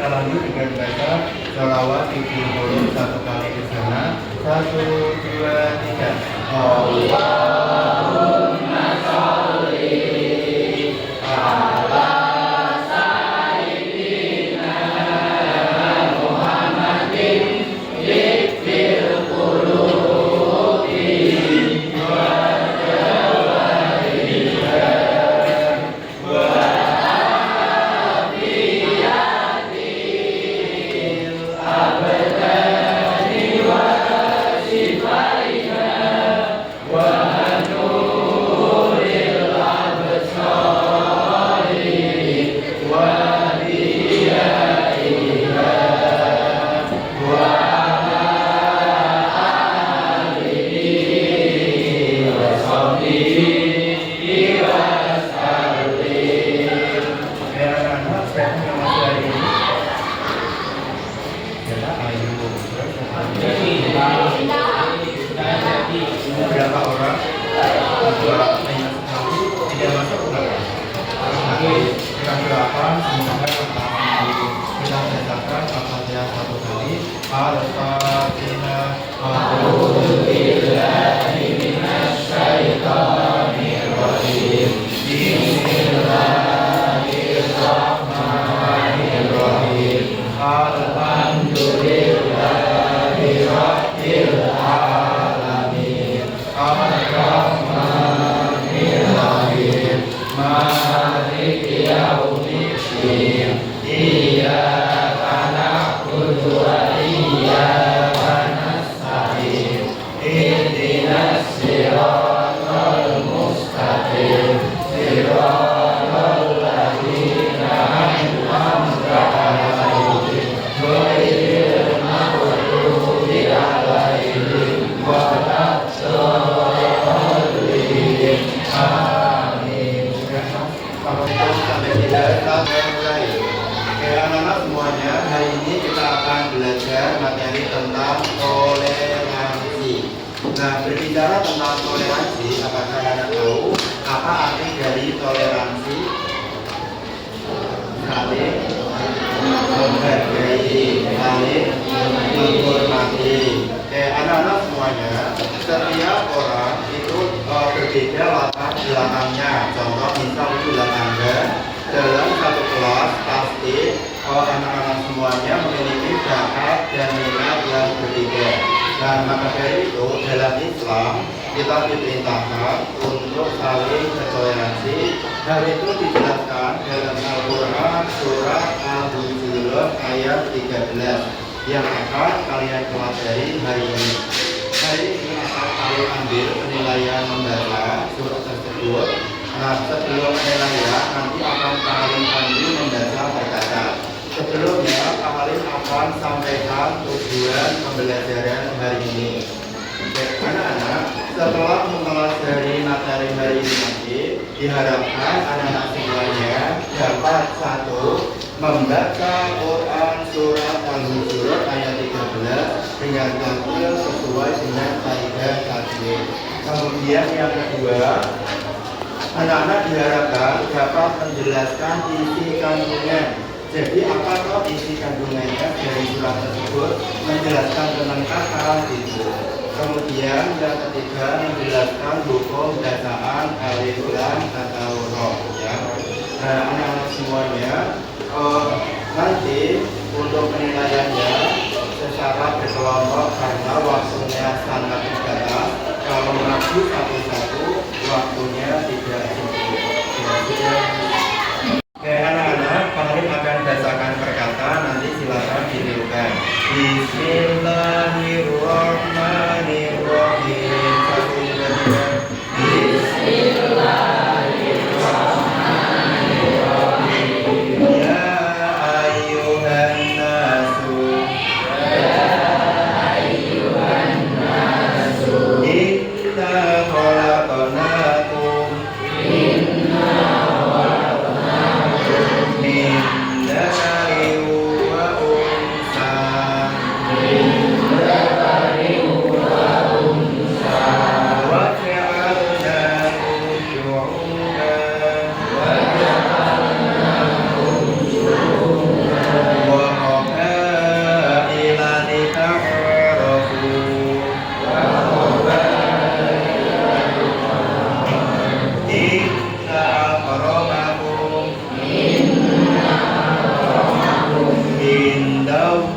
kita lanjut dengan baca sholawat Ibu Nurul satu kali di sana. 1, 2, 3. Allahumma sholli ala sayyidina Muhammadin fil qulubi wa jawariha wa afiyatil abdani wa shifaiha wa nuril absari wa diyaiha wa alihi wa sahbihi wa sallim. Anak-anak yang masih hari ini adalah Ayu. Berapa orang? 2 minus 1 tidak masuk berapa? Kita silakan semoga kita bacakan Al-Fatihah satu kali. Al-Fatihah. A'udzubillahi minasyaitonir rajim. Bismillahirrahmanirrahim. Alhamdulillahi rabbil alamin. Ar-Rahmanir Rahim. Maliki yaumiddin. Iyyaka na'budu wa iyyaka nasta'in. Ihdinas siratal mustaqim. Siratal ladzina an'amta 'alaihim ghairil maghdubi 'alaihim waladdallin. Amin. Sampai tidak mulai. Anak-anak semuanya, hari ini kita akan belajar materi tentang toleransi. Nah, berbicara tentang toleransi, apakah Anda tahu apa arti dari toleransi? Saling menghargai, saling menghormati. Anak-anak semuanya, setiap orang itu berbeda latar belakangnya. Contoh, misal bulan Anda dalam satu kelas, pasti anak-anak semuanya memiliki bakat dan minat yang berbeda. Dan maka dari itu, dalam Islam kita diperintahkan untuk saling bertoleransi. Hal itu dijelaskan dalam Al-Quran surat Al-Hujurat ayat 13 yang akan kalian pelajari hari ini. Hari ini akan kalian ambil penilaian membaca surat tersebut. Nah, sebelum penilaian nanti akan kalian ambil membaca berkata. Sebelumnya kalian akan sampaikan tujuan pembelajaran hari ini. Anak-anak, setelah mempelajari materi hari ini nanti, diharapkan anak-anak semuanya dapat 1. Membaca Quran surat Al-Hujurat ayat 13 dengan tampil sesuai dengan kaidah tajwid. Kemudian yang kedua, anak-anak diharapkan dapat menjelaskan isi kandungan. Jadi apakah isi kandungannya dari surat tersebut, menjelaskan tentang kata itu. Kemudian yang ketiga, menjelaskan hukum bacaan alif lam atau roh. Ya. Nah, anak-anak semuanya, nanti untuk penilaiannya secara berkelompok karena waktunya sangat terbatas. Kalau maju satu-satu, waktunya tidak cukup. Oke, anak-anak, kalian akan bacakan perkata, nanti silakan ditirukan. Bismillahirrahmanirrahim. Satu, dua, tiga. Bismillahirrahmanirrahim. Ya ayyuhan nasu. Inna khalaqnakum min dzakarin wa unsa.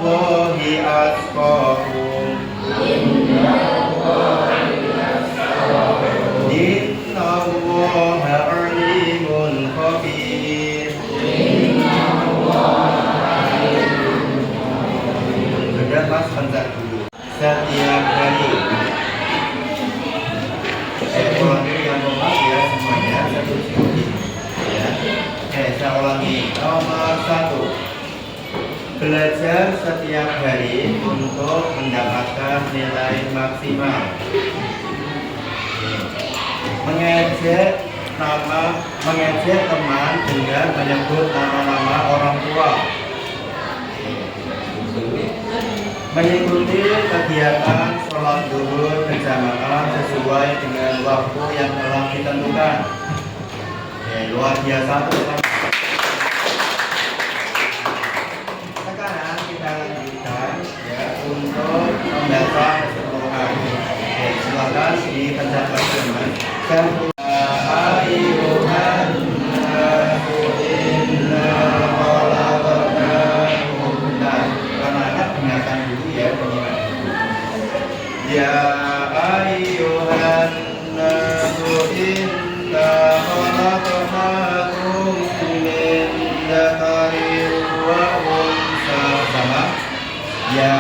Allahi atqakum. Inna Allaha alimun khabir. Sudah mas pencet dulu. Setiap hari. Ulangi yang kompak ya semuanya satu sekali. Ya. Saya ulangi. Nomor 1. Belajar setiap hari untuk mendapatkan nilai maksimal. Mengejek teman dengan menyebut nama-nama orang tua. Mengikuti kegiatan sholat zuhur berjamaah sesuai dengan waktu yang telah ditentukan. Luar biasa teman. Sekarang kita lanjutkan ya untuk membaca keseluruhan. Silakan dipencet teman. Ayuhan nasu inna khalaqnakum. Anak-anak dengarkan dulu ya penyimak. Ya ayuhan nasu inna khalaqnakum min dzakarin wa unsa. Sama. Ya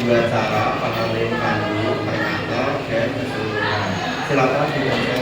dua cara pengelim pandu, permata, dan keseluruhan. Silakan dibaca.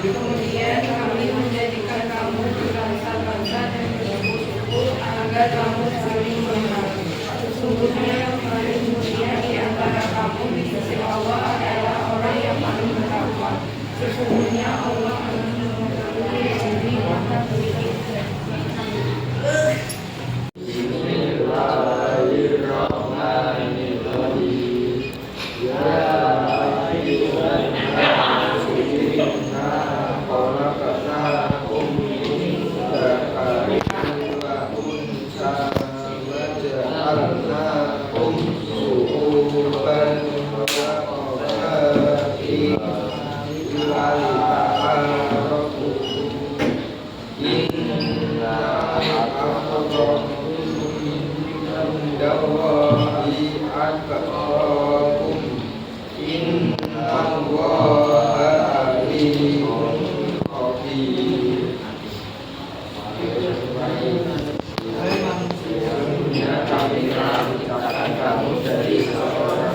Kemudian kami menjadikan kamu berbangsa-bangsa dan bersuku-suku agar kamu saling mengenal. Sesungguhnya yang paling mulia di antara kamu di sisi Allah adalah orang yang paling bertakwa. Sesungguhnya Allah mengetahui diri maha teliti.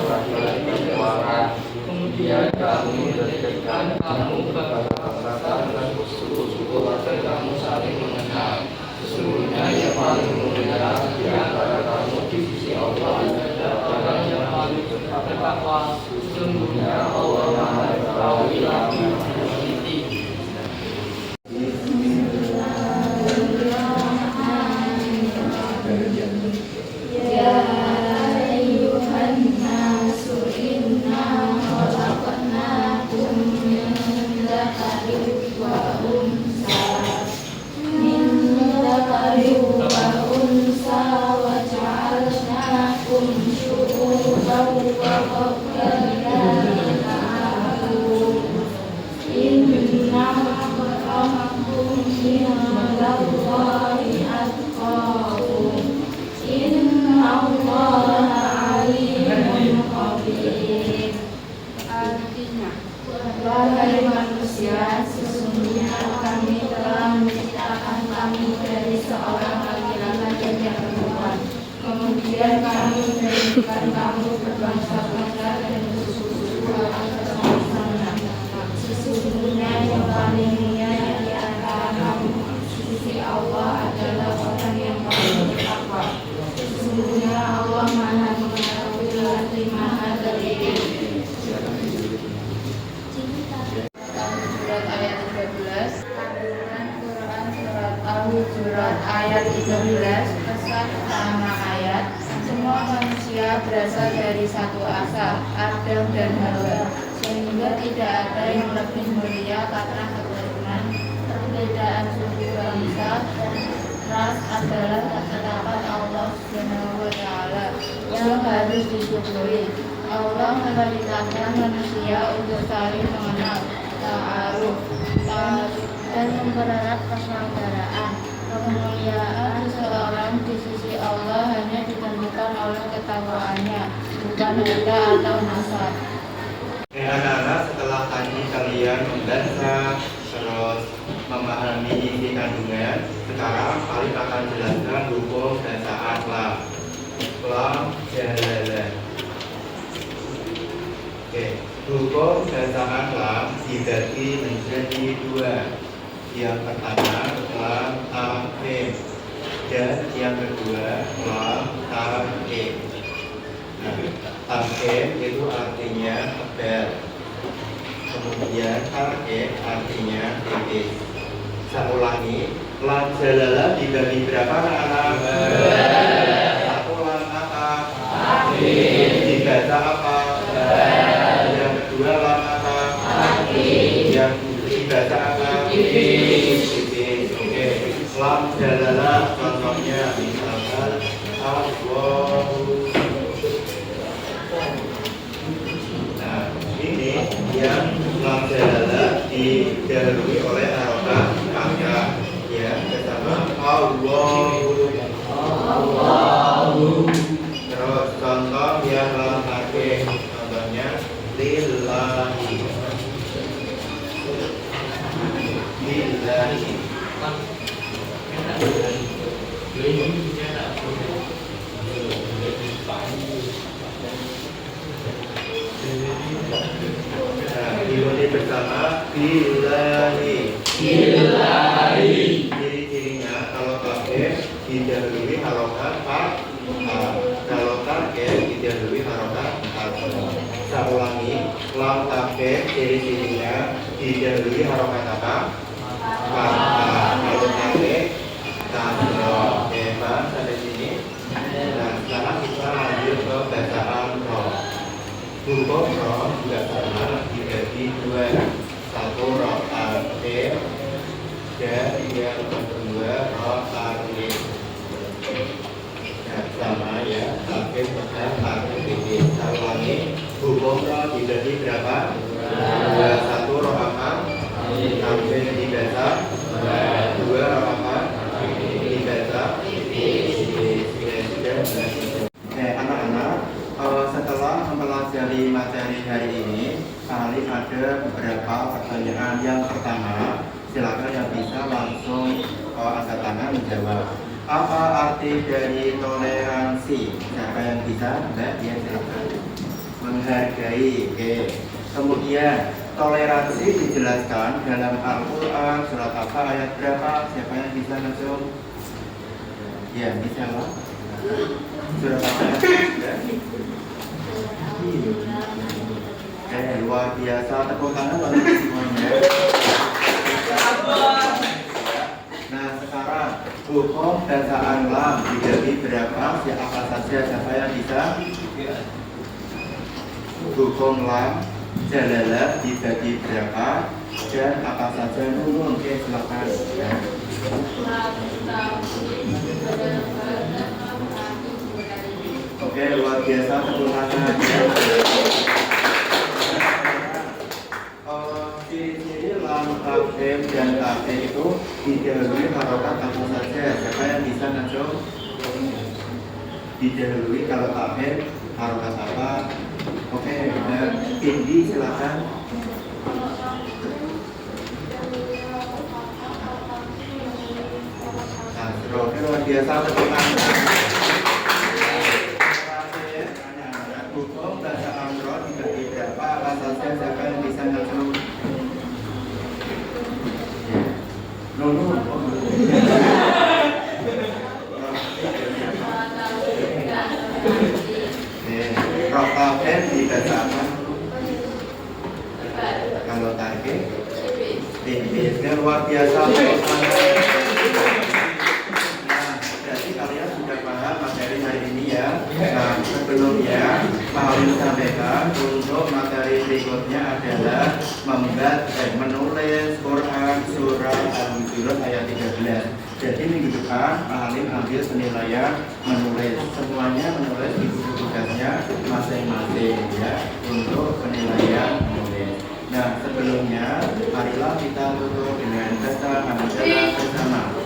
Kemudian kami menjadikan kamu berbangsa-bangsa dan bersuku-suku agar kamu saling mengenal. Sesungguhnya yang paling mulia di antara kamu di sisi Allah adalah orang yang paling bertakwa. Sesungguhnya Allah Maha Mengetahui lagi Maha Teliti. Wahai manusia, sesungguhnya kami telah menciptakan kamu dari seorang laki-laki dan yang perempuan. Kemudian kami menjadikan kamu berbangsa-bangsa dan bersuku-suku agar kamu mengenal. Sesungguhnya yang paling mulia di antara kamu di sisi Allah adalah orang yang paling bertakwa. Sesungguhnya Allah Maha Mengetahui lagi Maha Teliti. Surat ayat 13, Kandungan Quran Surat Al-Hujurat ayat 13. Pesan utama ayat: semua manusia berasal dari satu asal, Adam dan Hawa, sehingga tidak ada yang lebih mulia karena keturunan. Perbedaan suku bangsa dan ras adalah ketetapan Allah Subhanahu wa Ta'ala yang harus disyukuri. Allah memerintahkan manusia untuk saling mengenal, ta'aruf, dan mempererat persaudaraan. Kemuliaan seseorang di sisi Allah hanya ditentukan oleh ketakwaannya, bukan harta atau nasab. Anak-anak, setelah tadi kalian membaca terus memahami isi kandungan, sekarang kalian akan jelaskan hukum bacaan lam. Lam jalalah. Oke, hukum bacaan lam dibagi menjadi dua. Yang pertama lam ta'khir. Dan yang kedua lam tamkim. Nah, tamkim itu artinya tebal. Kemudian tamkim artinya tipis. Saya ulangi, lam jalalah dibagi berapa anak-anak? Satu lam apa? Dibaca apa? Yang kedua lam apa? Yang dibaca apa? Tipis. Oke. Lam jalalah contohnya misalkan Allahu. Nah, ini yang lam jalalah didahului oleh harokat pangkat ya bersama Allahu. Terus contoh yang lam takim, contohnya lillahi. Lillahi. Nah, diundi bersama billahi. Ciri-cirinya kalau pakai didahului harokat kalau takem didahului harokat saya ulangi, lam takem ciri-cirinya didahului harokat apa? Kalau takem kasroh. Hebat sampai sini. Nah, sekarang kita lanjut ke bacaan roh. Hukum roh juga sama dibagi dua. Satu roh takem dan yang kedua roh takim. Nah, sama ya, takim benar, takim tipis. Saya ulangi, hukum roh dibagi berapa? Dua. Satu roh apa? Takim dibaca. Dua roh apa? Dibaca. Anak-anak, setelah mempelajari materi hari ini, paling ada beberapa pertanyaan. Yang pertama, silakan yang bisa langsung angkat tangan menjawab. Apa arti dari toleransi? Siapa yang bisa? Mbak, ya silakan. Menghargai. Oke. Kemudian toleransi dijelaskan dalam Al-Quran surat apa ayat berapa? Siapa yang bisa langsung? Ya, bisa lah. Surat apa ayat berapa? Luar biasa, tepuk tangan untuk semuanya. Nah, sekarang hukum bacaan lam dibagi berapa? Siapa saja siapa yang bisa? Hukum lam jalalah dibagi berapa? Dan apa saja nunun? Oke, silakan. Ya. Oke, luar biasa, tepuk tangan. Ciri-ciri lam, takim, dan takim itu didahului harokat apa saja? Siapa yang bisa ngajong? Didahului kalau takim harokat apa? Oke, benar. Indi silakan. Oke, luar biasa, tepuk tangan. Hukum bahasa Amro dibagi berapa? Apa saja? Siapa yang bisa ngajong? Roh takem dibaca apa? Kalau takem tipis. Luar biasa. Nah, berarti kalian sudah paham materi hari ini ya. Nah, sebelumnya mau sampaikan untuk materi berikutnya adalah menulis Quran surah Al-Hujurat ayat 13. Jadi minggu depan Pak Halim ambil penilaian menulis. Semuanya menulis di buku tugasnya masing-masing ya untuk penilaian menulis. Nah, sebelumnya marilah kita tutup dengan baca hamdalah bersama.